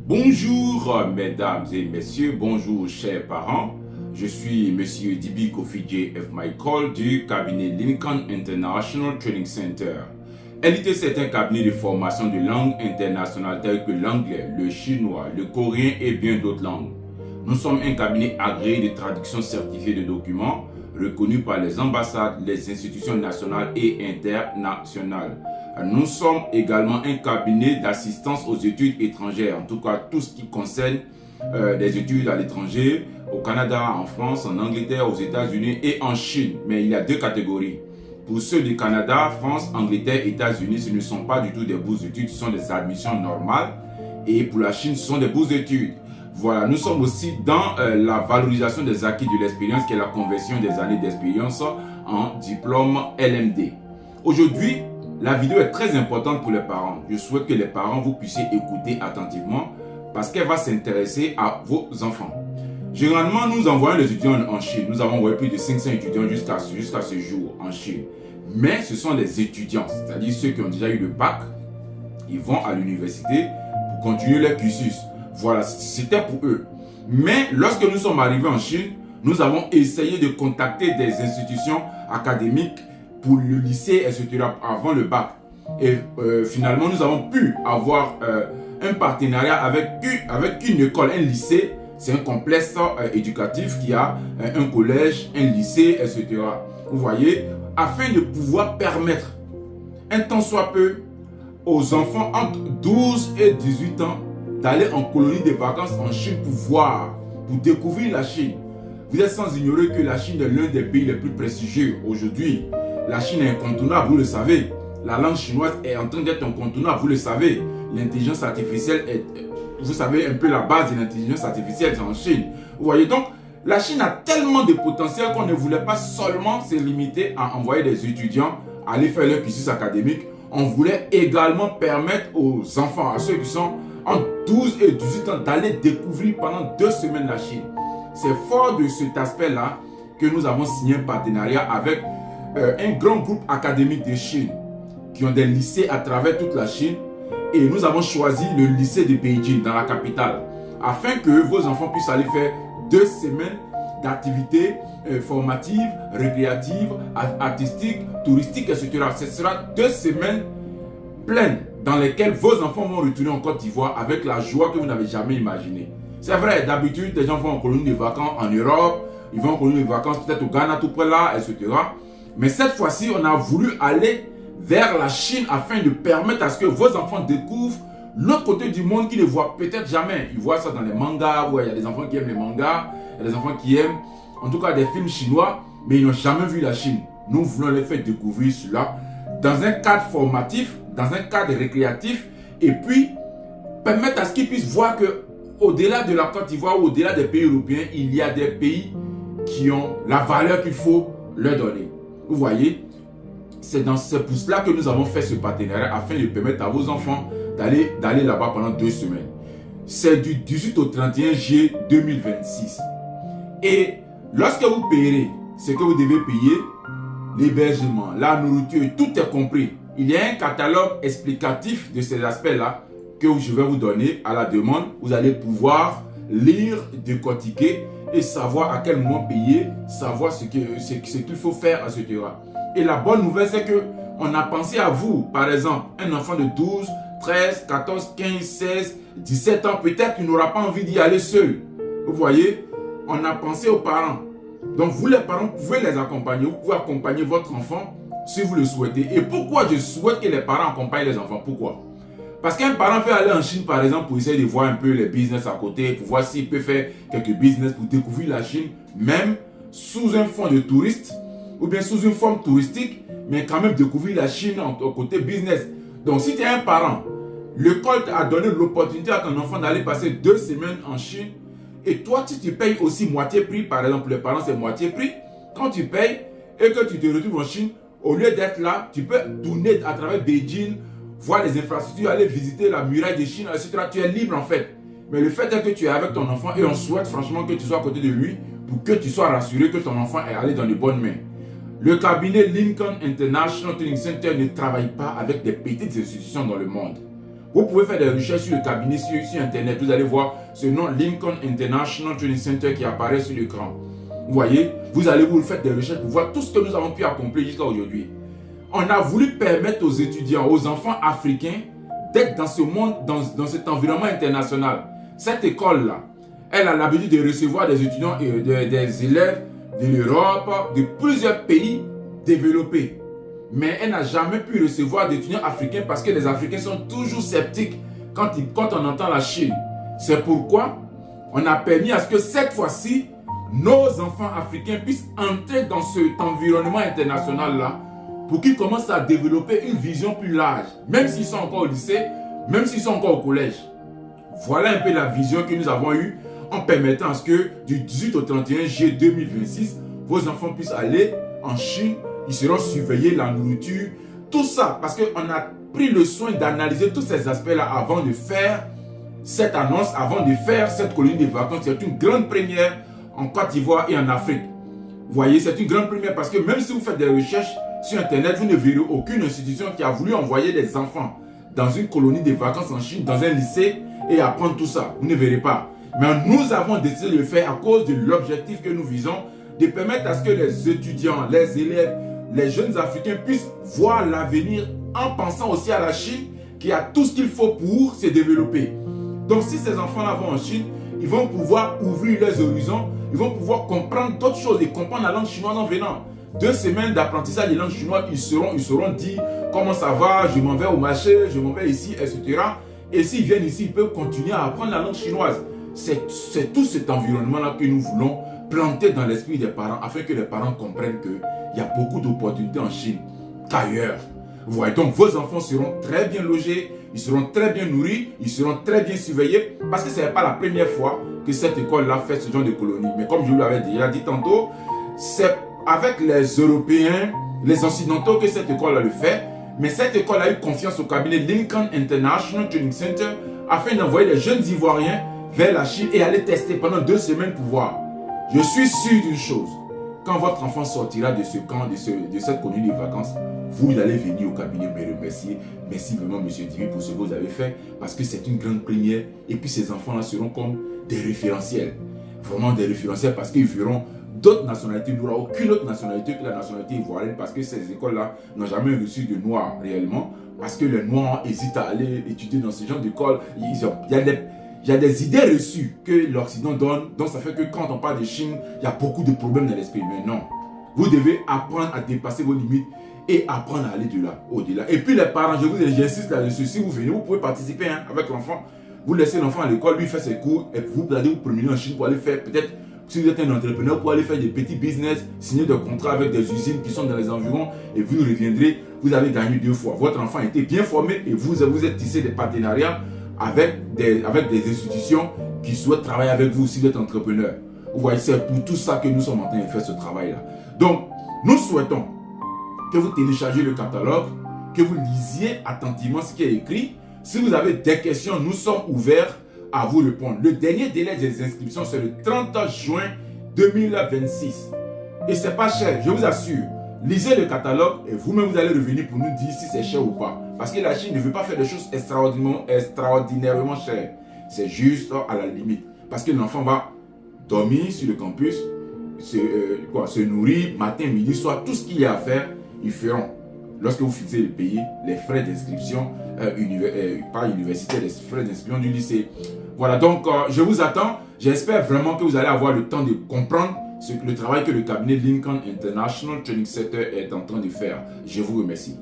Bonjour mesdames et messieurs, bonjour chers parents. Je suis Monsieur Dibi Kofi J.F. Michael du cabinet Lincoln International Training Center. LITC est un cabinet de formation de langues internationales telles que l'anglais, le chinois, le coréen et bien d'autres langues. Nous sommes un cabinet agréé de traduction certifié de documents reconnu par les ambassades, les institutions nationales et internationales. Nous sommes également un cabinet d'assistance aux études étrangères, en tout cas tout ce qui concerne les études à l'étranger, au Canada, en France, en Angleterre, aux États-Unis et en Chine. Mais il y a deux catégories. Pour ceux du Canada, France, Angleterre, États-Unis, ce ne sont pas du tout des bourses d'études, ce sont des admissions normales. Et pour la Chine, ce sont des bourses d'études. Voilà, nous sommes aussi dans la valorisation des acquis de l'expérience, qui est la conversion des années d'expérience en diplôme LMD. Aujourd'hui, la vidéo est très importante pour les parents. Je souhaite que les parents vous puissiez écouter attentivement parce qu'elle va s'intéresser à vos enfants. Généralement, nous envoyons les étudiants en Chine. Nous avons envoyé plus de 500 étudiants jusqu'à ce jour en Chine. Mais ce sont des étudiants, c'est-à-dire ceux qui ont déjà eu le bac. Ils vont à l'université pour continuer leur cursus. Voilà, c'était pour eux. Mais lorsque nous sommes arrivés en Chine, nous avons essayé de contacter des institutions académiques pour le lycée, etc. avant le bac. Et finalement, nous avons pu avoir un partenariat avec une école, un lycée. C'est un complexe éducatif qui a un collège, un lycée, etc. Vous voyez, afin de pouvoir permettre un temps soit peu aux enfants entre 12 et 18 ans d'aller en colonie de vacances en Chine pour voir, pour découvrir la Chine. Vous êtes sans ignorer que la Chine est l'un des pays les plus prestigieux aujourd'hui. La Chine est incontournable, vous le savez. La langue chinoise est en train d'être incontournable, vous le savez. L'intelligence artificielle est, vous savez, un peu la base de l'intelligence artificielle en Chine. Vous voyez donc, la Chine a tellement de potentiel qu'on ne voulait pas seulement se limiter à envoyer des étudiants aller faire leur cursus académique. On voulait également permettre aux enfants, à ceux qui sont entre 12 et 18 ans, d'aller découvrir pendant 2 semaines la Chine. C'est fort de cet aspect-là que nous avons signé un partenariat avec un grand groupe académique de Chine qui ont des lycées à travers toute la Chine. Et nous avons choisi le lycée de Beijing, dans la capitale, afin que vos enfants puissent aller faire 2 semaines d'activités formatives, récréatives, artistiques, touristiques, etc. Ce sera 2 semaines pleines dans lesquelles vos enfants vont retourner en Côte d'Ivoire avec la joie que vous n'avez jamais imaginée. C'est vrai, d'habitude, les gens vont en colonie de vacances en Europe, ils vont en colonie de vacances peut-être au Ghana, tout près là, etc. Mais cette fois-ci, on a voulu aller vers la Chine afin de permettre à ce que vos enfants découvrent l'autre côté du monde qu'ils ne voient peut-être jamais. Ils voient ça dans les mangas, ouais, il y a des enfants qui aiment les mangas, il y a des enfants qui aiment en tout cas des films chinois, mais ils n'ont jamais vu la Chine. Nous voulons les faire découvrir cela dans un cadre formatif, dans un cadre récréatif, et puis permettre à ce qu'ils puissent voir que au-delà de la Côte d'Ivoire ou au-delà des pays européens, il y a des pays qui ont la valeur qu'il faut leur donner. Vous voyez, c'est pour cela que nous avons fait ce partenariat afin de permettre à vos enfants d'aller là-bas pendant 2 semaines. C'est du 18 au 31 juillet 2026. Et lorsque vous payerez ce que vous devez payer, l'hébergement, la nourriture, tout est compris. Il y a un catalogue explicatif de ces aspects-là que je vais vous donner à la demande. Vous allez pouvoir lire, décortiquer et savoir à quel moment payer, savoir ce qu'il faut faire, etc. Et la bonne nouvelle, c'est qu'on a pensé à vous. Par exemple, un enfant de 12, 13, 14, 15, 16, 17 ans, peut-être qu'il n'aura pas envie d'y aller seul. Vous voyez, on a pensé aux parents. Donc vous les parents pouvez les accompagner. Vous pouvez accompagner votre enfant si vous le souhaitez. Et pourquoi je souhaite que les parents accompagnent les enfants? Pourquoi? Parce qu'un parent veut aller en Chine, par exemple, pour essayer de voir un peu les business à côté, pour voir s'il peut faire quelques business pour découvrir la Chine, même sous un fond de touriste, ou bien sous une forme touristique, mais quand même découvrir la Chine au côté business. Donc si tu es un parent, l'école a donné l'opportunité à ton enfant d'aller passer 2 semaines en Chine, et toi, si tu payes aussi moitié prix, par exemple, les parents c'est moitié prix, quand tu payes et que tu te retrouves en Chine, au lieu d'être là, tu peux tourner à travers Beijing, voir les infrastructures, aller visiter la muraille de Chine, etc. Tu es libre en fait. Mais le fait est que tu es avec ton enfant et on souhaite franchement que tu sois à côté de lui pour que tu sois rassuré que ton enfant est allé dans les bonnes mains. Le cabinet Lincoln International Training Center ne travaille pas avec des petites institutions dans le monde. Vous pouvez faire des recherches sur le cabinet, sur Internet. Vous allez voir ce nom Lincoln International Training Center qui apparaît sur l'écran. Vous voyez, vous allez vous faire des recherches pour voir tout ce que nous avons pu accomplir jusqu'à aujourd'hui. On a voulu permettre aux étudiants, aux enfants africains d'être dans ce monde, dans cet environnement international. Cette école-là, elle a l'habitude de recevoir des étudiants et des élèves de l'Europe, de plusieurs pays développés. Mais elle n'a jamais pu recevoir d'étudiants africains parce que les Africains sont toujours sceptiques quand on entend la Chine. C'est pourquoi on a permis à ce que cette fois-ci, nos enfants africains puissent entrer dans cet environnement international-là pour qu'ils commencent à développer une vision plus large, même s'ils sont encore au lycée, même s'ils sont encore au collège. Voilà un peu la vision que nous avons eue en permettant à ce que du 18 au 31 juillet 2026, vos enfants puissent aller en Chine. Ils seront surveillés, la nourriture, tout ça, parce qu'on a pris le soin d'analyser tous ces aspects-là avant de faire cette annonce, avant de faire cette colonie de vacances. C'est une grande première en Côte d'Ivoire et en Afrique. Vous voyez, c'est une grande première parce que même si vous faites des recherches sur Internet, vous ne verrez aucune institution qui a voulu envoyer des enfants dans une colonie de vacances en Chine, dans un lycée et apprendre tout ça. Vous ne verrez pas. Mais nous avons décidé de le faire à cause de l'objectif que nous visons, de permettre à ce que les étudiants, les élèves, les jeunes Africains puissent voir l'avenir en pensant aussi à la Chine qui a tout ce qu'il faut pour se développer. Donc si ces enfants-là vont en Chine, ils vont pouvoir ouvrir leurs horizons, ils vont pouvoir comprendre d'autres choses et comprendre la langue chinoise en venant. 2 semaines d'apprentissage de langue chinoise, ils seront dit comment ça va, je m'en vais au marché, je m'en vais ici, etc. Et s'ils viennent ici, ils peuvent continuer à apprendre la langue chinoise. C'est tout cet environnement-là que nous voulons planter dans l'esprit des parents afin que les parents comprennent qu'il y a beaucoup d'opportunités en Chine qu'ailleurs. Vous voyez, donc vos enfants seront très bien logés, ils seront très bien nourris, ils seront très bien surveillés parce que ce n'est pas la première fois que cette école-là fait ce genre de colonie. Mais comme je vous l'avais déjà dit tantôt, c'est avec les Européens, les Occidentaux que cette école-là le fait. Mais cette école a eu confiance au cabinet Lincoln International Training Center afin d'envoyer les jeunes Ivoiriens vers la Chine et aller tester pendant 2 semaines pour voir. Je suis sûr d'une chose. Quand votre enfant sortira de ce camp, de cette colonie de vacances, vous allez venir au cabinet me remercier. Merci vraiment, M. Dibi, pour ce que vous avez fait, parce que c'est une grande première. Et puis ces enfants-là seront comme des référentiels. Vraiment des référentiels parce qu'ils verront d'autres nationalités. Il n'y aura aucune autre nationalité que la nationalité ivoirienne parce que ces écoles-là n'ont jamais reçu de Noirs réellement. Parce que les Noirs hésitent à aller étudier dans ce genre d'école. Il y a des idées reçues que l'Occident donne. Donc ça fait que quand on parle de Chine, il y a beaucoup de problèmes dans l'esprit. Mais non, vous devez apprendre à dépasser vos limites et apprendre à aller de là, au-delà. Et puis les parents, j'insiste là-dessus. Si vous venez, vous pouvez participer avec l'enfant. Vous laissez l'enfant à l'école, lui fait ses cours et vous allez vous promener en Chine pour aller faire peut-être, si vous êtes un entrepreneur, pour aller faire des petits business, signer des contrats avec des usines qui sont dans les environs et vous reviendrez, vous avez gagné 2 fois. Votre enfant a été bien formé et vous êtes tissé des partenariats avec des institutions qui souhaitent travailler avec vous si vous êtes entrepreneur. Vous voyez, c'est pour tout ça que nous sommes en train de faire ce travail-là. Donc, nous souhaitons que vous téléchargez le catalogue, que vous lisiez attentivement ce qui est écrit. Si vous avez des questions, nous sommes ouverts à vous répondre. Le dernier délai des inscriptions, c'est le 30 juin 2026. Et c'est pas cher, je vous assure. Lisez le catalogue et vous-même vous allez revenir pour nous dire si c'est cher ou pas. Parce que la Chine ne veut pas faire des choses extraordinairement chères. C'est juste à la limite. Parce que l'enfant va dormir sur le campus, se nourrir matin, midi, soir, tout ce qu'il y a à faire, ils feront. Lorsque vous finissez de payer les frais d'inscription, pas universitaire, les frais d'inscription du lycée. Voilà, donc je vous attends. J'espère vraiment que vous allez avoir le temps de comprendre le travail que le cabinet Lincoln International Training Center est en train de faire. Je vous remercie.